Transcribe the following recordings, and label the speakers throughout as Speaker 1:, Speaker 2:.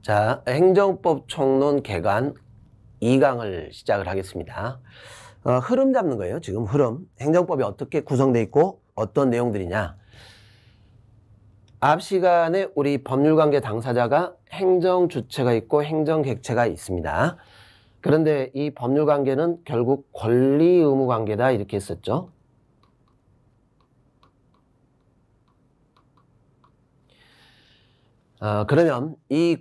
Speaker 1: 자, 행정법 총론 개관 2강을 시작을 하겠습니다. 흐름 잡는 거예요. 지금 흐름. 행정법이 어떻게 구성되어 있고 어떤 내용들이냐. 앞 시간에 우리 법률관계 당사자가 행정주체가 있고 행정객체가 있습니다. 그런데 이 법률관계는 결국 권리의무관계다 이렇게 했었죠. 그러면 이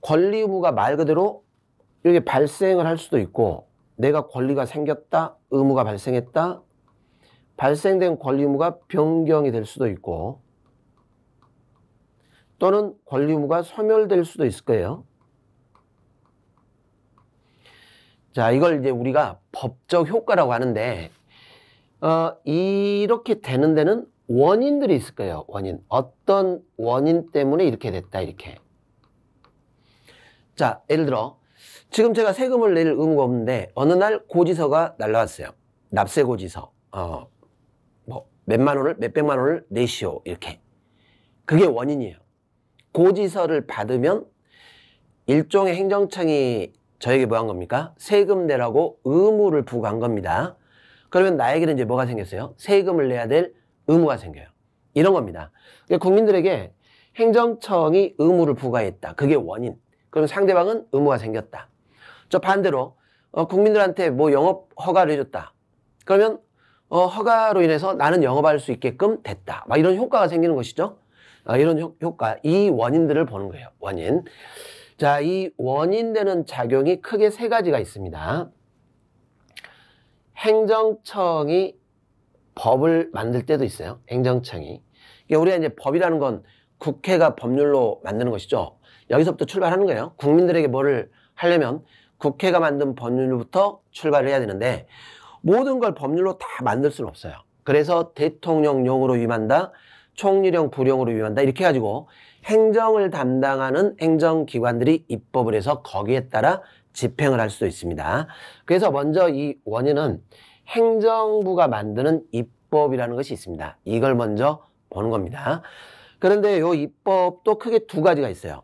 Speaker 1: 권리의무가 말 그대로 이렇게 발생을 할 수도 있고, 내가 권리가 생겼다, 의무가 발생했다, 발생된 권리 의무가 변경이 될 수도 있고, 또는 권리 의무가 소멸될 수도 있을 거예요. 자, 이걸 이제 우리가 법적 효과라고 하는데, 이렇게 되는 데는 원인들이 있을 거예요. 원인. 어떤 원인 때문에 이렇게 됐다, 이렇게. 자, 예를 들어 지금 제가 세금을 낼 의무가 없는데 어느 날 고지서가 날라왔어요. 납세 고지서. 뭐 몇만 원을, 몇백만 원을 내시오, 이렇게. 그게 원인이에요. 고지서를 받으면 일종의 행정청이 저에게 뭐 한 겁니까? 세금 내라고 의무를 부과한 겁니다. 그러면 나에게는 이제 뭐가 생겼어요? 세금을 내야 될 의무가 생겨요. 이런 겁니다. 그러니까 국민들에게 행정청이 의무를 부과했다. 그게 원인. 그럼 상대방은 의무가 생겼다. 저 반대로 국민들한테 뭐 영업 허가를 해줬다. 그러면 허가로 인해서 나는 영업할 수 있게끔 됐다. 막 이런 효과가 생기는 것이죠. 이런 효과, 이 원인들을 보는 거예요. 원인. 자, 이 원인되는 작용이 크게 세 가지가 있습니다. 행정청이 법을 만들 때도 있어요. 행정청이. 우리가 이제 법이라는 건 국회가 법률로 만드는 것이죠. 여기서부터 출발하는 거예요. 국민들에게 뭐를 하려면 국회가 만든 법률부터 출발을 해야 되는데, 모든 걸 법률로 다 만들 수는 없어요. 그래서 대통령령으로 위임한다, 총리령, 부령으로 위임한다, 이렇게 해가지고 행정을 담당하는 행정기관들이 입법을 해서 거기에 따라 집행을 할 수도 있습니다. 그래서 먼저 이 원인은 행정부가 만드는 입법이라는 것이 있습니다. 이걸 먼저 보는 겁니다. 그런데 이 입법도 크게 두 가지가 있어요.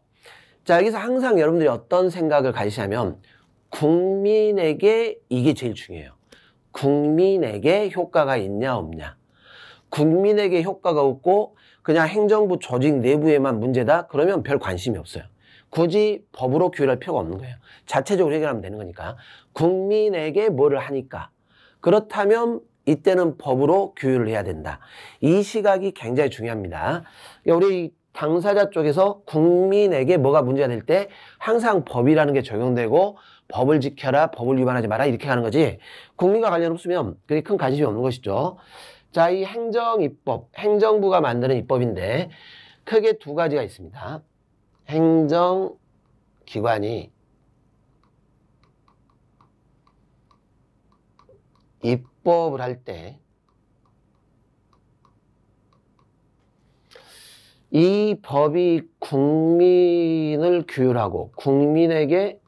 Speaker 1: 자, 여기서 항상 여러분들이 어떤 생각을 가지시냐면 국민에게 이게 제일 중요해요. 국민에게 효과가 있냐 없냐. 국민에게 효과가 없고 그냥 행정부 조직 내부에만 문제다, 그러면 별 관심이 없어요. 굳이 법으로 규율할 필요가 없는 거예요. 자체적으로 해결하면 되는 거니까. 국민에게 뭐를 하니까. 그렇다면 이때는 법으로 규율을 해야 된다. 이 시각이 굉장히 중요합니다. 우리 당사자 쪽에서 국민에게 뭐가 문제가 될 때 항상 법이라는 게 적용되고 법을 지켜라, 법을 위반하지 마라, 이렇게 가는 거지, 국민과 관련 없으면 그게 큰 관심이 없는 것이죠. 자, 이 행정입법, 행정부가 만드는 입법인데 크게 두 가지가 있습니다. 행정기관이 입법을 할 때 이 법이 국민을 규율하고 국민에게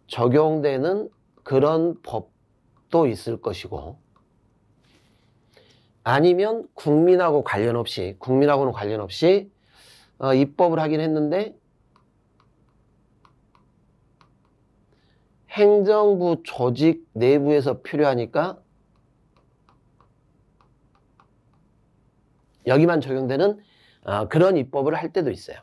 Speaker 1: 적용되는 그런 법도 있을 것이고, 아니면 국민하고는 관련 없이 입법을 하긴 했는데 행정부 조직 내부에서 필요하니까 여기만 적용되는 그런 입법을 할 때도 있어요.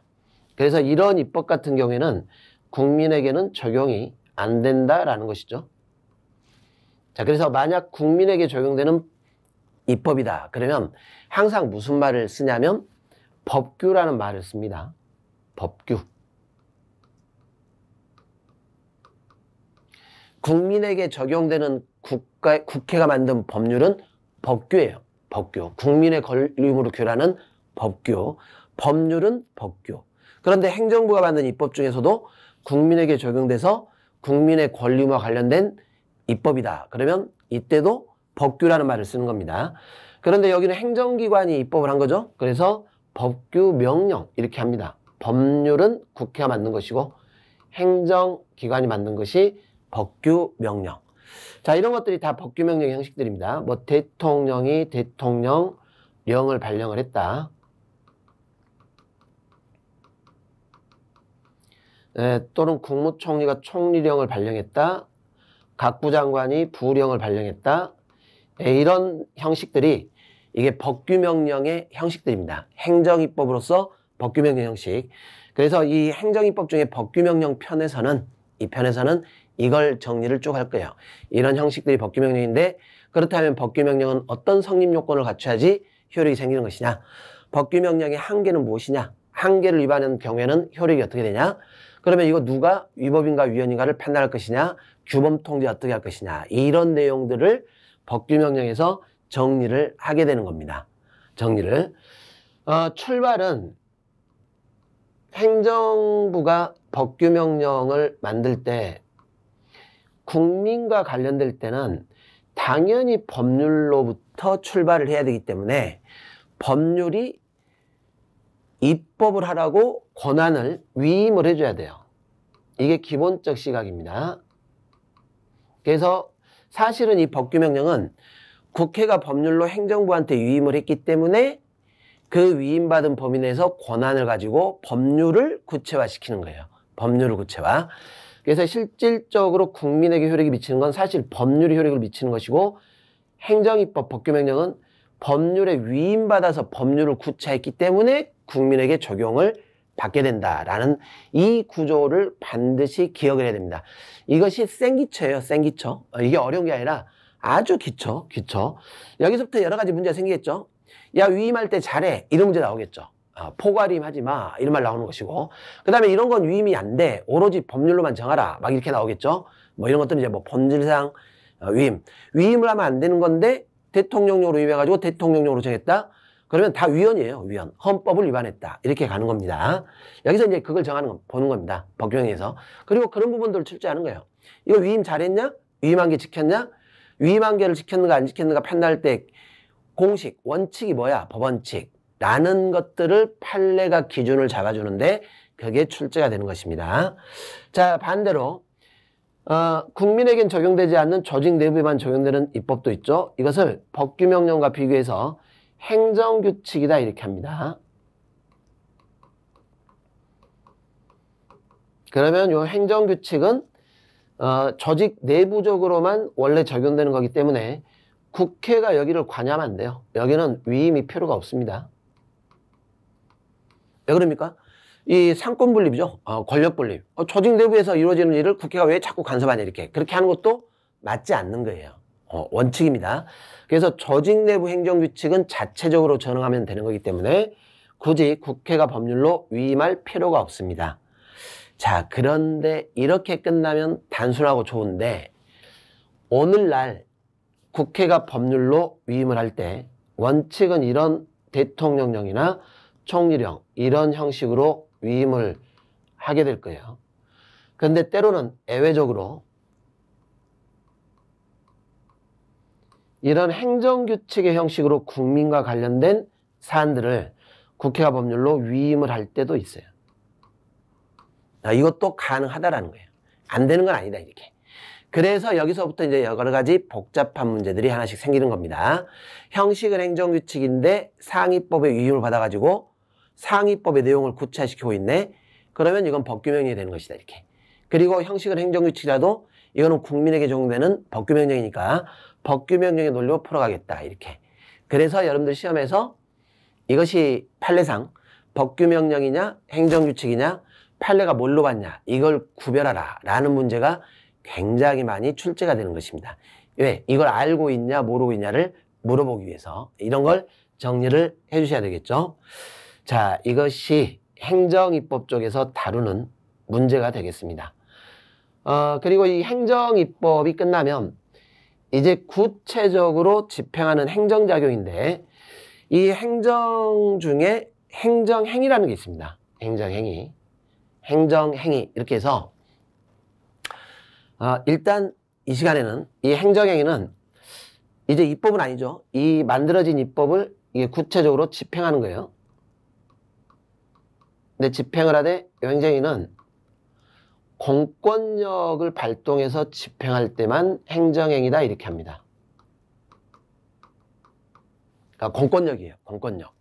Speaker 1: 그래서 이런 입법 같은 경우에는 국민에게는 적용이 안 된다라는 것이죠. 자, 그래서 만약 국민에게 적용되는 입법이다 그러면 항상 무슨 말을 쓰냐면 법규라는 말을 씁니다. 법규. 국민에게 적용되는 국회가 만든 법률은 법규예요. 법규. 국민의 권리 의무를 규율하는 법규. 법률은 법규. 그런데 행정부가 만든 입법 중에서도 국민에게 적용돼서 국민의 권리 의무와 관련된 입법이다 그러면 이때도 법규라는 말을 쓰는 겁니다. 그런데 여기는 행정기관이 입법을 한 거죠. 그래서 법규 명령 이렇게 합니다. 법률은 국회가 만든 것이고 행정기관이 만든 것이 법규 명령. 자, 이런 것들이 다 법규 명령 형식들입니다. 뭐 대통령이 대통령령을 발령을 했다. 또는 국무총리가 총리령을 발령했다. 각 부장관이 부령을 발령했다. 이런 형식들이 이게 법규명령의 형식들입니다. 행정입법으로서 법규명령 형식. 그래서 이 행정입법 중에 법규명령 편에서는 이 편에서는 이걸 정리를 쭉 할 거예요. 이런 형식들이 법규명령인데 그렇다면 법규명령은 어떤 성립 요건을 갖춰야지 효력이 생기는 것이냐? 법규명령의 한계는 무엇이냐? 한계를 위반한 경우에는 효력이 어떻게 되냐? 그러면 이거 누가 위법인가 위헌인가를 판단할 것이냐? 규범 통제 어떻게 할 것이냐? 이런 내용들을 법규명령에서 정리를 하게 되는 겁니다. 정리를. 출발은 행정부가 법규명령을 만들 때 국민과 관련될 때는 당연히 법률로부터 출발을 해야 되기 때문에 법률이 입법을 하라고 권한을 위임을 해줘야 돼요. 이게 기본적 시각입니다. 그래서 사실은 이 법규명령은 국회가 법률로 행정부한테 위임을 했기 때문에 그 위임받은 범위 내에서 권한을 가지고 법률을 구체화시키는 거예요. 법률을 구체화. 그래서 실질적으로 국민에게 효력이 미치는 건 사실 법률이 효력을 미치는 것이고 행정입법 법규명령은 법률에 위임받아서 법률을 구체화했기 때문에 국민에게 적용을 받게 된다라는 이 구조를 반드시 기억을 해야 됩니다. 이것이 생기처예요. 생기처. 이게 어려운 게 아니라 아주 기초. 여기서부터 여러 가지 문제가 생기겠죠. 야, 위임할 때 잘해. 이런 문제 나오겠죠. 포괄위임 하지 마. 이런 말 나오는 것이고. 그 다음에 이런 건 위임이 안 돼. 오로지 법률로만 정하라. 막 이렇게 나오겠죠. 뭐 이런 것들은 이제 뭐 본질상 위임. 위임을 하면 안 되는 건데 대통령령으로 위임해가지고 대통령령으로 정했다. 그러면 다 위헌이에요. 위헌. 헌법을 위반했다. 이렇게 가는 겁니다. 여기서 이제 그걸 보는 겁니다. 법규명령에서. 그리고 그런 부분들을 출제하는 거예요. 이거 위임 잘했냐? 위임한계 지켰냐? 위임한계를 지켰는가 안 지켰는가 판단할 때 공식, 원칙이 뭐야? 법원칙. 라는 것들을 판례가 기준을 잡아주는데 그게 출제가 되는 것입니다. 자, 반대로 국민에겐 적용되지 않는 조직 내부에만 적용되는 입법도 있죠. 이것을 법규명령과 비교해서 행정규칙이다 이렇게 합니다. 그러면 이 행정규칙은 조직 내부적으로만 원래 적용되는 거기 때문에 국회가 여기를 관여하면 안 돼요. 여기는 위임이 필요가 없습니다. 왜 그럽니까? 이 상권분립이죠. 권력분립. 조직 내부에서 이루어지는 일을 국회가 왜 자꾸 간섭하냐 이렇게. 그렇게 하는 것도 맞지 않는 거예요. 원칙입니다. 그래서 조직 내부 행정규칙은 자체적으로 전응하면 되는 거기 때문에 굳이 국회가 법률로 위임할 필요가 없습니다. 자, 그런데 이렇게 끝나면 단순하고 좋은데 오늘날 국회가 법률로 위임을 할 때 원칙은 이런 대통령령이나 총리령 이런 형식으로 위임을 하게 될 거예요. 그런데 때로는 예외적으로 이런 행정규칙의 형식으로 국민과 관련된 사안들을 국회가 법률로 위임을 할 때도 있어요. 이것도 가능하다라는 거예요. 안 되는 건 아니다 이렇게. 그래서 여기서부터 이제 여러 가지 복잡한 문제들이 하나씩 생기는 겁니다. 형식은 행정규칙인데 상위법의 위임을 받아가지고 상위법의 내용을 구체화시키고 있네. 그러면 이건 법규명령이 되는 것이다 이렇게. 그리고 형식은 행정규칙이라도 이거는 국민에게 적용되는 법규명령이니까 법규명령의 논리로 풀어가겠다 이렇게. 그래서 여러분들 시험에서 이것이 판례상 법규명령이냐 행정규칙이냐 판례가 뭘로 봤냐 이걸 구별하라 라는 문제가 굉장히 많이 출제가 되는 것입니다. 왜? 이걸 알고 있냐 모르고 있냐를 물어보기 위해서 이런 걸 정리를 해 주셔야 되겠죠. 자, 이것이 행정입법 쪽에서 다루는 문제가 되겠습니다. 그리고 이 행정입법이 끝나면 이제 구체적으로 집행하는 행정작용인데 이 행정 중에 행정행위라는 게 있습니다. 행정행위. 이렇게 해서 일단 이 시간에는 이 행정행위는 이제 입법은 아니죠. 이 만들어진 입법을 이게 구체적으로 집행하는 거예요. 근데 집행을 하되 이 행정행위는 공권력을 발동해서 집행할 때만 행정행위다 이렇게 합니다. 그러니까 공권력이에요. 공권력.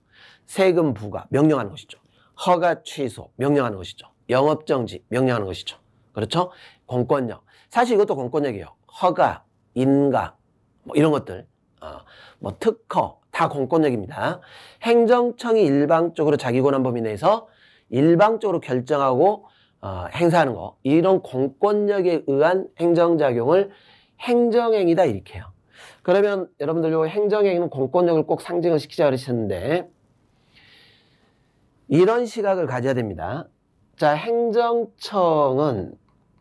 Speaker 1: 세금 부과 명령하는 것이죠. 허가 취소 명령하는 것이죠. 영업정지 명령하는 것이죠. 그렇죠? 공권력. 사실 이것도 공권력이에요. 허가, 인가, 뭐 이런 것들, 뭐 특허 다 공권력입니다. 행정청이 일방적으로 자기 권한 범위 내에서 일방적으로 결정하고 행사하는 거, 이런 공권력에 의한 행정작용을 행정행위다 이렇게 해요. 그러면 여러분들 요 행정행위는 공권력을 꼭 상징을 시키자 그러셨는데 이런 시각을 가져야 됩니다. 자, 행정청은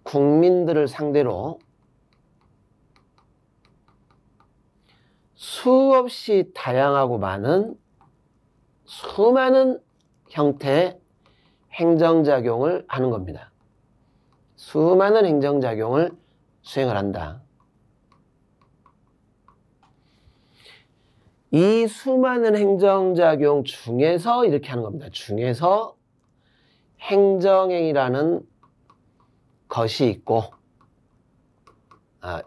Speaker 1: 국민들을 상대로 수없이 다양하고 수많은 형태의 행정작용을 하는 겁니다. 수많은 행정작용을 수행을 한다. 이 수많은 행정작용 중에서 이렇게 하는 겁니다. 중에서 행정행위라는 것이 있고,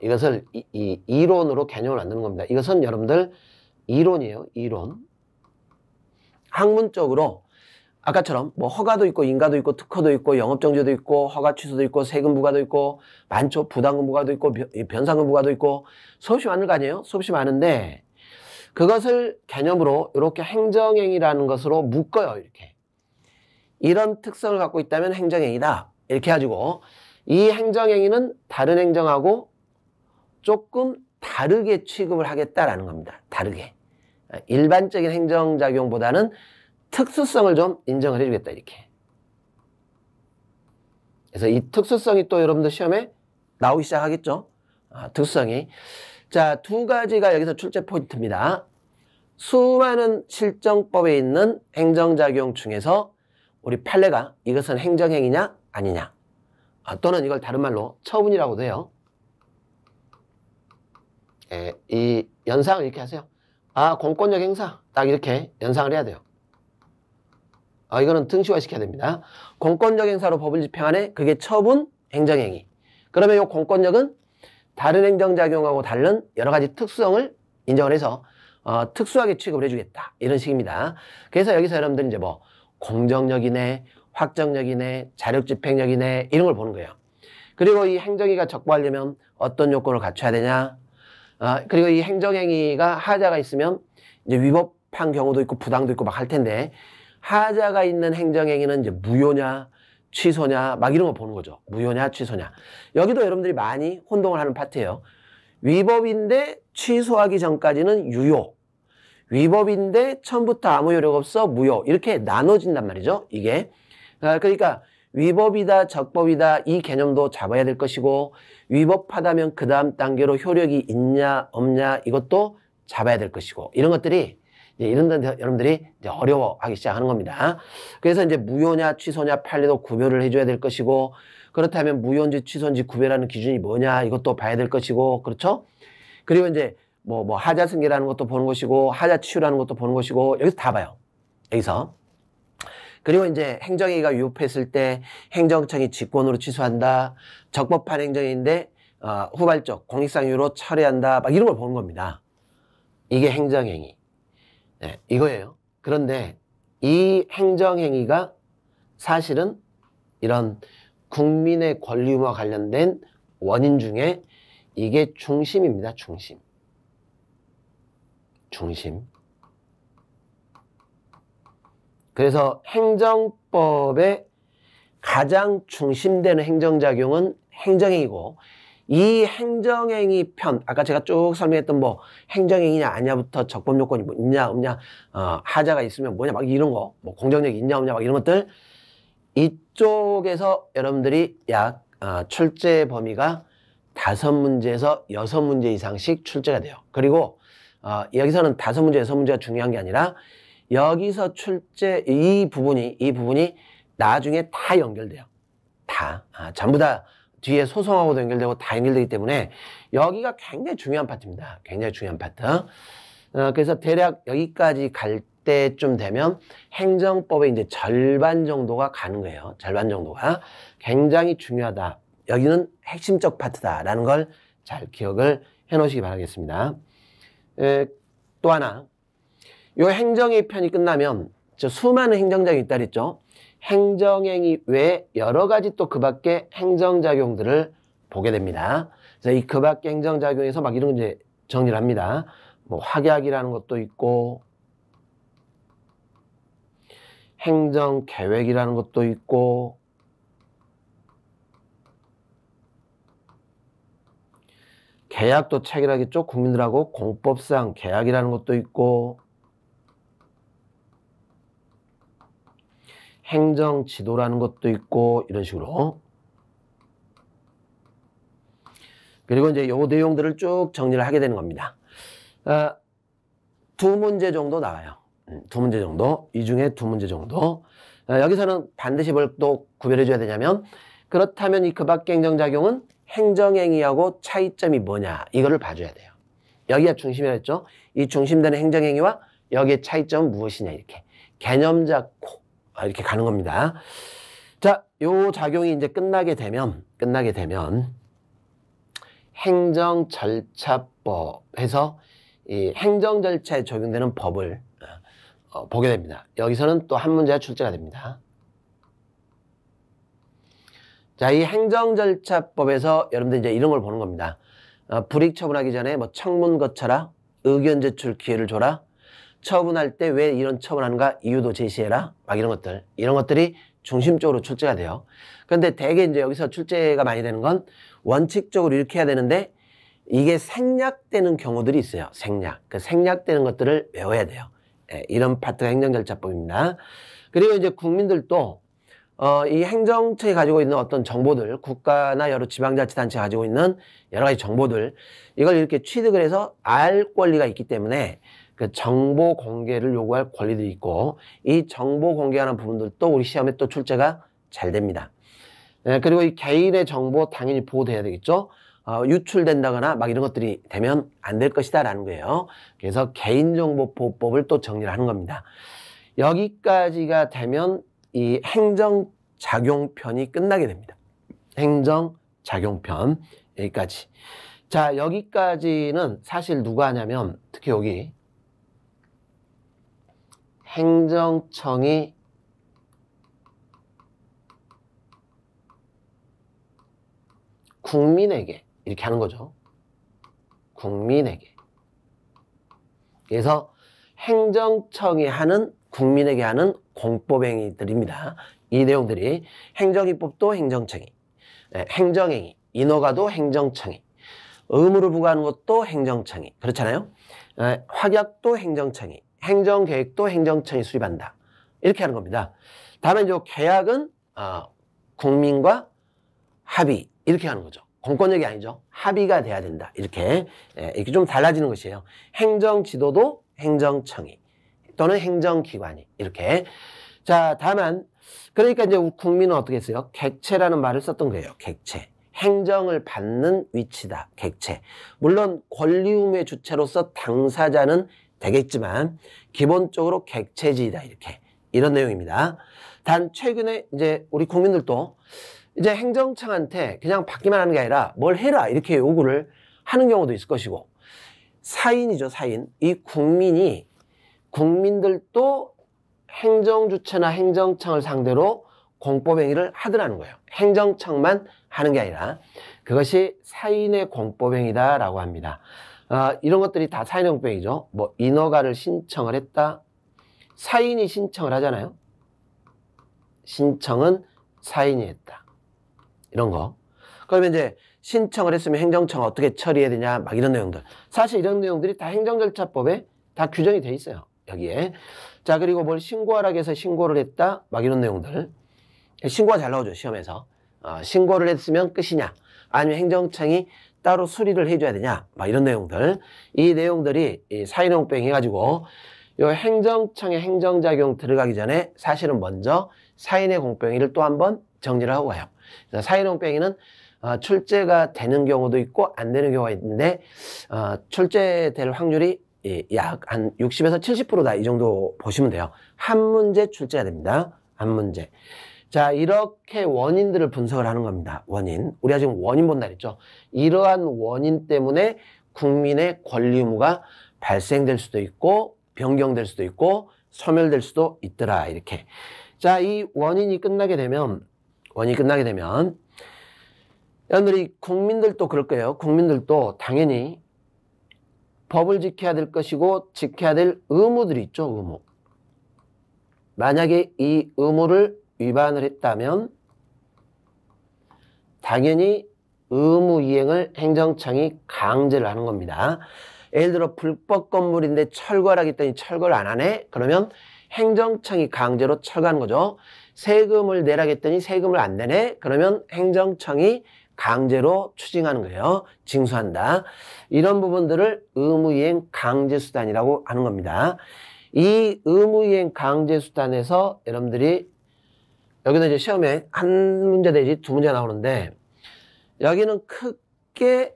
Speaker 1: 이것을 이론으로 개념을 만드는 겁니다. 이것은 여러분들 이론이에요. 이론. 학문적으로 아까처럼 뭐 허가도 있고 인가도 있고 특허도 있고 영업정지도 있고 허가 취소도 있고 세금 부과도 있고 만초 부담금 부과도 있고 변상금 부과도 있고 수없이 많은 거 아니에요? 수없이 많은데 그것을 개념으로 이렇게 행정행위라는 것으로 묶어요. 이렇게. 이런 특성을 갖고 있다면 행정행위다. 이렇게 해가지고 이 행정행위는 다른 행정하고 조금 다르게 취급을 하겠다라는 겁니다. 다르게. 일반적인 행정작용보다는 특수성을 좀 인정을 해주겠다 이렇게. 그래서 이 특수성이 또 여러분들 시험에 나오기 시작하겠죠. 특수성이. 자, 두 가지가 여기서 출제 포인트입니다. 수많은 실정법에 있는 행정작용 중에서 우리 판례가 이것은 행정행위냐 아니냐, 또는 이걸 다른 말로 처분이라고도 해요. 이 연상을 이렇게 하세요. 공권력 행사 딱 이렇게 연상을 해야 돼요. 이거는 등시화 시켜야 됩니다. 공권력 행사로 법을 집행하네. 그게 처분, 행정행위. 그러면 이 공권력은 다른 행정작용하고 다른 여러 가지 특성을 인정을 해서 특수하게 취급을 해주겠다. 이런 식입니다. 그래서 여기서 여러분들 이제 뭐 공정력이네, 확정력이네, 자력집행력이네 이런 걸 보는 거예요. 그리고 이 행정행위가 적부하려면 어떤 요건을 갖춰야 되냐. 그리고 이 행정행위가 하자가 있으면 이제 위법한 경우도 있고 부당도 있고 막 할 텐데 하자가 있는 행정행위는 이제 무효냐 취소냐 막 이런 거 보는 거죠. 무효냐 취소냐. 여기도 여러분들이 많이 혼동을 하는 파트예요. 위법인데 취소하기 전까지는 유효, 위법인데 처음부터 아무 효력 없어 무효, 이렇게 나눠진단 말이죠. 이게 그러니까 위법이다 적법이다 이 개념도 잡아야 될 것이고, 위법하다면 그 다음 단계로 효력이 있냐 없냐 이것도 잡아야 될 것이고, 이런 것들이 이런 데 여러분들이 이제 어려워하기 시작하는 겁니다. 그래서 이제 무효냐 취소냐 판례도 구별을 해줘야 될 것이고, 그렇다면 무효인지 취소인지 구별하는 기준이 뭐냐 이것도 봐야 될 것이고, 그렇죠? 그리고 이제 뭐 하자 승계라는 것도 보는 것이고 하자 치유라는 것도 보는 것이고, 여기서 다 봐요. 여기서. 그리고 이제 행정행위가 위법했을 때 행정청이 직권으로 취소한다. 적법한 행정인데 후발적 공익상 이유로 철회한다. 막 이런 걸 보는 겁니다. 이게 행정행위. 네, 이거예요. 그런데 이 행정행위가 사실은 이런 국민의 권리 의무와 관련된 원인 중에 이게 중심입니다. 중심. 그래서 행정법의 가장 중심되는 행정작용은 행정행위고, 이 행정행위 편, 아까 제가 쭉 설명했던 뭐 행정행위냐 아니냐부터 적법 요건이 뭐 있냐 없냐, 하자가 있으면 뭐냐 막 이런 거, 뭐 공정력이 있냐 없냐 막 이런 것들, 이쪽에서 여러분들이 약 출제 범위가 5문제에서 6문제 이상씩 출제가 돼요. 그리고 여기서는 5문제, 6문제가 중요한 게 아니라 여기서 출제 이 부분이 나중에 다 연결돼요. 다 전부 다 뒤에 소송하고도 연결되고 다 연결되기 때문에 여기가 굉장히 중요한 파트입니다. 굉장히 중요한 파트. 그래서 대략 여기까지 갈 때쯤 되면 행정법의 이제 절반 정도가 가는 거예요. 절반 정도가 굉장히 중요하다. 여기는 핵심적 파트다라는 걸 잘 기억을 해 놓으시기 바라겠습니다. 또 하나, 요 행정의 편이 끝나면 수많은 행정작용이 있다 그랬죠. 행정행위 외에 여러 가지 또 그 밖에 행정작용들을 보게 됩니다. 그래서 이 그 밖에 행정작용에서 막 이런 거 이제 정리를 합니다. 뭐 확약이라는 것도 있고, 행정계획이라는 것도 있고, 계약도 체결하겠죠. 국민들하고 공법상 계약이라는 것도 있고, 행정지도라는 것도 있고, 이런 식으로. 그리고 이제 요 내용들을 쭉 정리를 하게 되는 겁니다. 두 문제 정도 나와요. 두 문제 정도. 이 중에 두 문제 정도. 여기서는 반드시 뭘 또 구별해 줘야 되냐면, 그렇다면 이 그 밖의 행정작용은 행정행위하고 차이점이 뭐냐, 이거를 봐줘야 돼요. 여기가 중심이라 했죠. 이 중심되는 행정행위와 여기의 차이점은 무엇이냐, 이렇게 개념 잡고 이렇게 가는 겁니다. 자, 요 작용이 이제 끝나게 되면 행정절차법에서 이 행정절차에 적용되는 법을 보게 됩니다. 여기서는 또 한 문제가 출제가 됩니다. 자, 이 행정절차법에서 여러분들 이제 이런 걸 보는 겁니다. 불이익 처분하기 전에 뭐 청문 거쳐라, 의견 제출 기회를 줘라, 처분할 때 왜 이런 처분하는가 이유도 제시해라, 막 이런 것들이 중심적으로 출제가 돼요. 그런데 대개 이제 여기서 출제가 많이 되는 건 원칙적으로 이렇게 해야 되는데 이게 생략되는 경우들이 있어요. 그 생략되는 것들을 외워야 돼요. 이런 파트가 행정절차법입니다. 그리고 이제 국민들도 이 행정청이 가지고 있는 어떤 정보들, 국가나 여러 지방자치단체가 가지고 있는 여러 가지 정보들, 이걸 이렇게 취득을 해서 알 권리가 있기 때문에 그 정보 공개를 요구할 권리도 있고, 이 정보 공개하는 부분들도 우리 시험에 또 출제가 잘 됩니다. 그리고 이 개인의 정보 당연히 보호돼야 되겠죠. 유출된다거나 막 이런 것들이 되면 안 될 것이다 라는 거예요. 그래서 개인정보보호법을 또 정리를 하는 겁니다. 여기까지가 되면 이 행정작용편이 끝나게 됩니다. 행정작용편 여기까지. 자, 여기까지는 사실 누가 하냐면 특히 여기 행정청이 국민에게 이렇게 하는 거죠. 국민에게. 그래서 행정청이 하는, 국민에게 하는 공법행위들입니다. 이 내용들이 행정기법도 행정청이, 행정행위, 인허가도 행정청이, 의무를 부과하는 것도 행정청이, 그렇잖아요. 확약도 행정청이, 행정계획도 행정청이 수립한다. 이렇게 하는 겁니다. 다음에 이제 계약은 국민과 합의, 이렇게 하는 거죠. 공권력이 아니죠. 합의가 돼야 된다. 이렇게 좀 달라지는 것이에요. 행정지도도 행정청이 또는 행정기관이 이렇게. 자, 다만 그러니까 이제 국민은 어떻게 했어요? 객체라는 말을 썼던 거예요. 객체. 행정을 받는 위치다. 객체. 물론 권리 의무의 주체로서 당사자는 되겠지만 기본적으로 객체지이다. 이렇게. 이런 내용입니다. 단 최근에 이제 우리 국민들도 이제 행정청한테 그냥 받기만 하는 게 아니라 뭘 해라 이렇게 요구를 하는 경우도 있을 것이고, 사인이죠, 사인. 이 국민들도 행정주체나 행정청을 상대로 공법행위를 하더라는 거예요. 행정청만 하는 게 아니라 그것이 사인의 공법행위다라고 합니다. 이런 것들이 다 사인의 공법행위죠. 뭐 인허가를 신청을 했다. 사인이 신청을 하잖아요. 신청은 사인이 했다. 이런 거. 그러면 이제 신청을 했으면 행정청은 어떻게 처리해야 되냐, 막 이런 내용들. 사실 이런 내용들이 다 행정절차법에 다 규정이 돼 있어요. 여기에. 자, 그리고 뭘 신고하라고 해서 신고를 했다, 막 이런 내용들. 신고가 잘 나오죠, 시험에서. 신고를 했으면 끝이냐, 아니면 행정청이 따로 수리를 해줘야 되냐, 막 이런 내용들. 이 내용들이 사인의 공법행위 해가지고 요 행정청의 행정작용 들어가기 전에 사실은 먼저 사인의 공법행위를 또 한번 정리를 하고 가요. 사인의 공법행위는 출제가 되는 경우도 있고 안 되는 경우가 있는데 출제될 확률이 약 한 60에서 70%다, 이 정도 보시면 돼요. 한 문제 출제가 됩니다. 한 문제. 자, 이렇게 원인들을 분석을 하는 겁니다. 원인. 우리가 지금 원인 본다 그랬죠. 이러한 원인 때문에 국민의 권리 의무가 발생될 수도 있고 변경될 수도 있고 소멸될 수도 있더라, 이렇게. 자, 이 원인이 끝나게 되면 여러분들이 국민들도 그럴 거예요. 국민들도 당연히 법을 지켜야 될 것이고 지켜야 될 의무들이 있죠. 의무. 만약에 이 의무를 위반을 했다면 당연히 의무 이행을 행정청이 강제를 하는 겁니다. 예를 들어 불법 건물인데 철거를 하겠더니 철거를 안 하네? 그러면 행정청이 강제로 철거하는 거죠. 세금을 내라겠더니 세금을 안 내네? 그러면 행정청이 강제로 추징하는 거예요. 징수한다. 이런 부분들을 의무이행 강제수단이라고 하는 겁니다. 이 의무이행 강제수단에서 여러분들이 여기는 이제 시험에 한 문제 내지 두 문제 나오는데 여기는 크게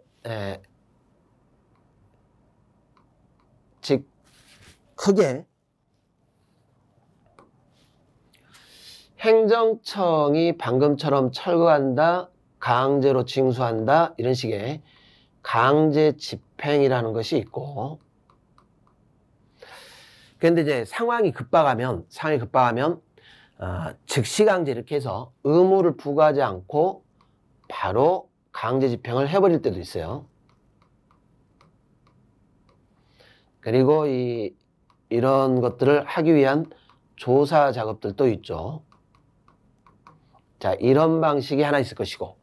Speaker 1: 행정청이 방금처럼 철거한다, 강제로 징수한다 이런 식의 강제 집행이라는 것이 있고 그런데 이제 상황이 급박하면 즉시 강제 이렇게 해서 의무를 부과하지 않고 바로 강제 집행을 해버릴 때도 있어요. 그리고 이런 것들을 하기 위한 조사 작업들도 있죠. 자, 이런 방식이 하나 있을 것이고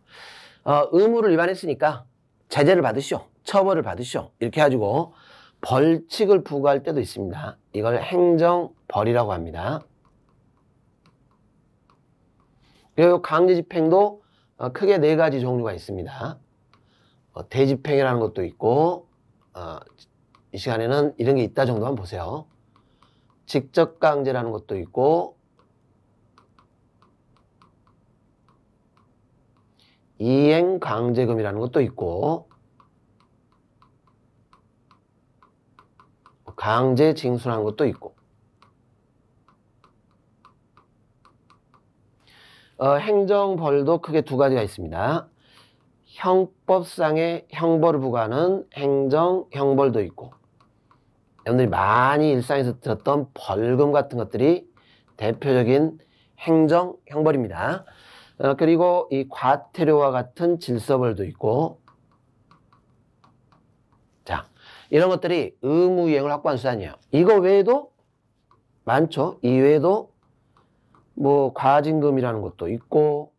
Speaker 1: 의무를 위반했으니까 제재를 받으시오, 처벌을 받으시오 이렇게 해가지고 벌칙을 부과할 때도 있습니다. 이걸 행정벌이라고 합니다. 그리고 강제 집행도 크게 네 가지 종류가 있습니다. 대집행이라는 것도 있고 이 시간에는 이런 게 있다 정도만 보세요. 직접 강제라는 것도 있고 이행 강제금이라는 것도 있고 강제 징수라는 것도 있고 행정벌도 크게 두 가지가 있습니다. 형법상의 형벌을 부과하는 행정형벌도 있고 여러분들이 많이 일상에서 들었던 벌금 같은 것들이 대표적인 행정형벌입니다. 그리고 이 과태료와 같은 질서벌도 있고 자, 이런 것들이 의무이행을 확보한 수단이에요. 이거 외에도 많죠. 이 외에도 뭐 과징금이라는 것도 있고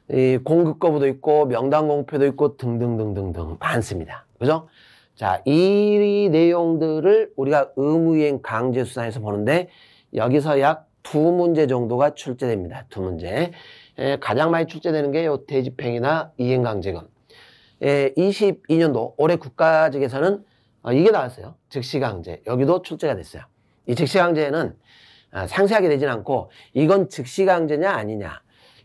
Speaker 1: 이 공급거부도 있고 명당공표도 있고 등등등등등 많습니다. 그죠? 자, 이 내용들을 우리가 의무이행 강제수단에서 보는데 여기서 약 두 문제 정도가 출제됩니다. 두 문제. 가장 많이 출제되는 게 요 대집행이나 이행강제금. 22년도 올해 국가직에서는 이게 나왔어요. 즉시강제. 여기도 출제가 됐어요. 이 즉시강제는 상세하게 되진 않고 이건 즉시강제냐 아니냐.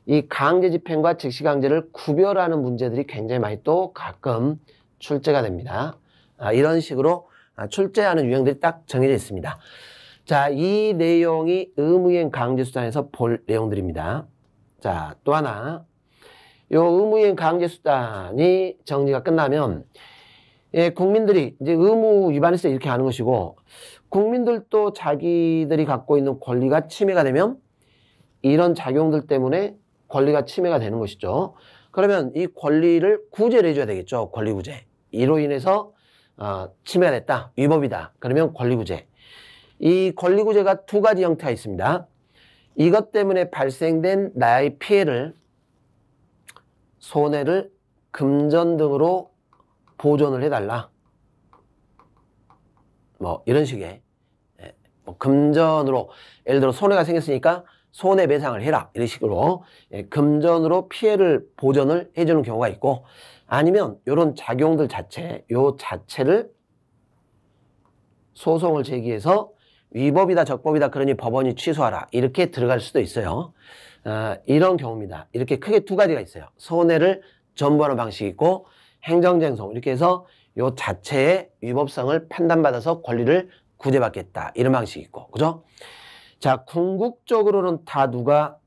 Speaker 1: 이 강제집행과 즉시강제를 구별하는 문제들이 굉장히 많이 또 가끔 출제가 됩니다. 이런 식으로 출제하는 유형들이 딱 정해져 있습니다. 자, 이 내용이 의무이행 강제수단에서 볼 내용들입니다. 자, 또 하나. 요 의무이행 강제수단이 정리가 끝나면 국민들이 이제 의무 위반했을 때 이렇게 하는 것이고 국민들도 자기들이 갖고 있는 권리가 침해가 되면 이런 작용들 때문에 권리가 침해가 되는 것이죠. 그러면 이 권리를 구제를 해줘야 되겠죠. 권리구제. 이로 인해서 침해가 됐다. 위법이다. 그러면 권리구제. 이 권리구제가 두 가지 형태가 있습니다. 이것 때문에 발생된 나의 피해를, 손해를 금전 등으로 보존을 해달라. 뭐 이런 식의 뭐 금전으로 예를 들어 손해가 생겼으니까 손해배상을 해라. 이런 식으로 금전으로 피해를 보전을 해주는 경우가 있고 아니면 이런 작용들 자체, 요 자체를 소송을 제기해서 위법이다 적법이다 그러니 법원이 취소하라 이렇게 들어갈 수도 있어요. 이런 경우입니다. 이렇게 크게 두 가지가 있어요. 손해를 전부하는 방식이 있고 행정쟁송 이렇게 해서 요 자체의 위법성을 판단받아서 권리를 구제받겠다 이런 방식이 있고 그죠? 자, 궁극적으로는 다 누가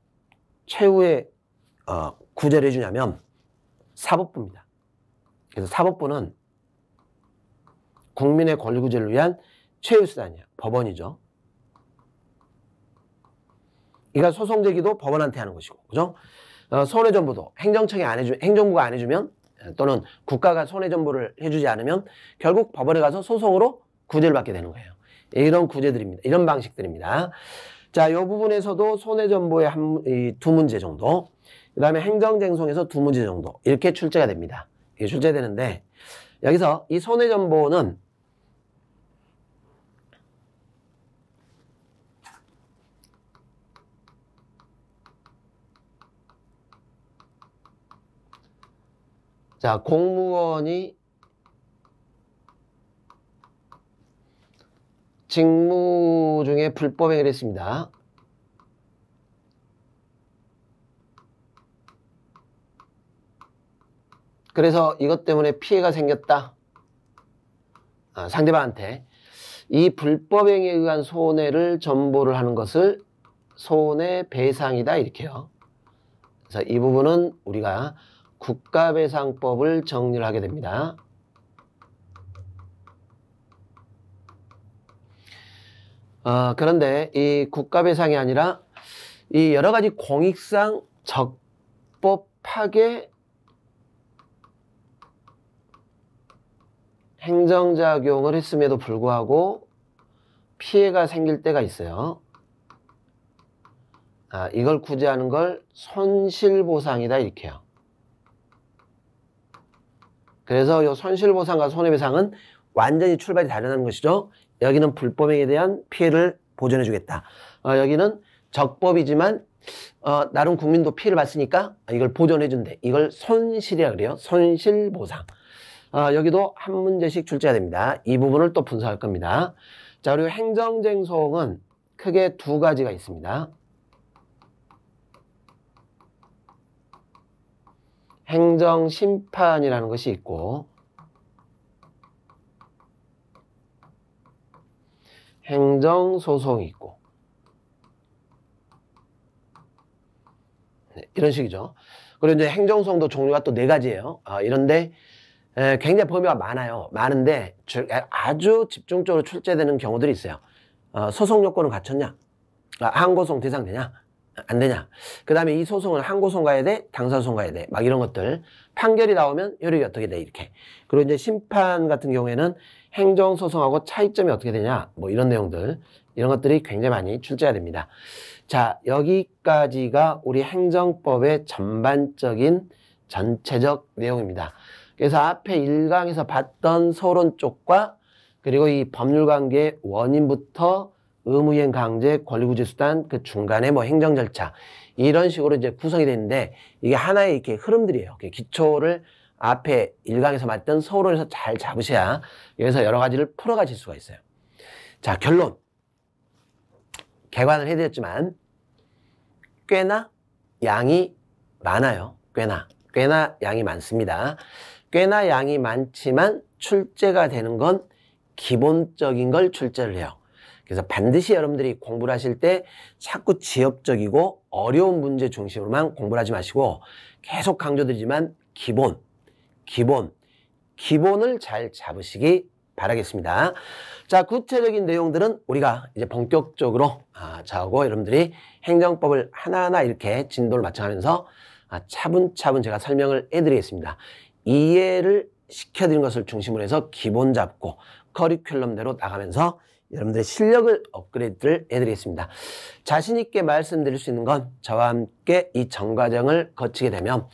Speaker 1: 최후의 구제를 해주냐면 사법부입니다. 그래서 사법부는 국민의 권리 구제를 위한 최후 수단이에요. 법원이죠. 그러니까 소송 제기도 법원한테 하는 것이고, 그죠? 손해전보도 행정부가 안 해주면 또는 국가가 손해전보를 해주지 않으면 결국 법원에 가서 소송으로 구제를 받게 되는 거예요. 이런 구제들입니다. 이런 방식들입니다. 자, 이 부분에서도 손해전보의 두 문제 정도, 그 다음에 행정쟁송에서 두 문제 정도 이렇게 출제가 됩니다. 이게 출제되는데 여기서 이 손해전보는 자, 공무원이 직무 중에 불법행위를 했습니다. 그래서 이것 때문에 피해가 생겼다. 상대방한테 이 불법행위에 의한 손해를 전보를 하는 것을 손해배상이다 이렇게요. 그래서 이 부분은 우리가 국가배상법을 정리를 하게 됩니다. 그런데 이 국가배상이 아니라 이 여러 가지 공익상 적법하게 행정작용을 했음에도 불구하고 피해가 생길 때가 있어요. 이걸 구제하는 걸 손실보상이다 이렇게요. 그래서 이 손실보상과 손해배상은 완전히 출발이 다르다는 것이죠. 여기는 불법행위에 대한 피해를 보전해주겠다. 여기는 적법이지만 나름 국민도 피해를 봤으니까 이걸 보전해준대. 이걸 손실이라 그래요. 손실보상. 여기도 한 문제씩 출제가 됩니다. 이 부분을 또 분석할 겁니다. 자, 그리고 행정쟁송은 크게 두 가지가 있습니다. 행정심판이라는 것이 있고 행정소송이 있고 이런 식이죠. 그리고 이제 행정소송도 종류가 또 네 가지예요. 이런데 굉장히 범위가 많아요. 많은데 아주 집중적으로 출제되는 경우들이 있어요. 소송 요건은 갖췄냐? 항고소송 대상되냐? 안 되냐? 그 다음에 이 소송은 항고소송 가야 돼? 당사소송 가야 돼? 막 이런 것들. 판결이 나오면 효력이 어떻게 돼? 이렇게. 그리고 이제 심판 같은 경우에는 행정소송하고 차이점이 어떻게 되냐? 뭐 이런 내용들. 이런 것들이 굉장히 많이 출제가 됩니다. 자, 여기까지가 우리 행정법의 전반적인 전체적 내용입니다. 그래서 앞에 1강에서 봤던 서론 쪽과 그리고 이 법률관계의 원인부터 의무이행 강제, 권리구제수단, 그 중간에 뭐 행정절차 이런 식으로 이제 구성이 되는데 이게 하나의 이렇게 흐름들이에요. 기초를 앞에 1강에서 봤던 서론에서 잘 잡으셔야 여기서 여러 가지를 풀어가실 수가 있어요. 자, 결론. 개관을 해드렸지만 꽤나 양이 많아요. 꽤나 양이 많습니다. 꽤나 양이 많지만 출제가 되는 건 기본적인 걸 출제를 해요. 그래서 반드시 여러분들이 공부를 하실 때 자꾸 지엽적이고 어려운 문제 중심으로만 공부를 하지 마시고 계속 강조드리지만 기본을 잘 잡으시기 바라겠습니다. 자, 구체적인 내용들은 우리가 이제 본격적으로 저하고 여러분들이 행정법을 하나하나 이렇게 진도를 맞춰가면서 차분차분 제가 설명을 해드리겠습니다. 이해를 시켜드리는 것을 중심으로 해서 기본 잡고 커리큘럼대로 나가면서 여러분들의 실력을 업그레이드를 해드리겠습니다. 자신 있게 말씀드릴 수 있는 건 저와 함께 이 전과정을 거치게 되면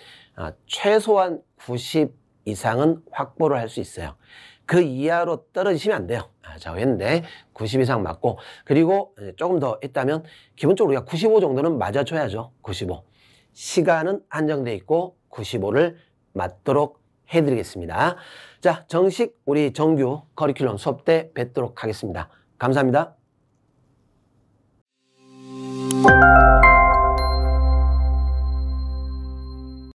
Speaker 1: 최소한 90 이상은 확보를 할 수 있어요. 그 이하로 떨어지시면 안 돼요. 저 했는데 90 이상 맞고 그리고 조금 더 했다면 기본적으로 우리가 95 정도는 맞아줘야죠. 95. 시간은 한정돼 있고 95를 맞도록 해드리겠습니다. 자, 정식 우리 정규 커리큘럼 수업 때 뵙도록 하겠습니다. 감사합니다.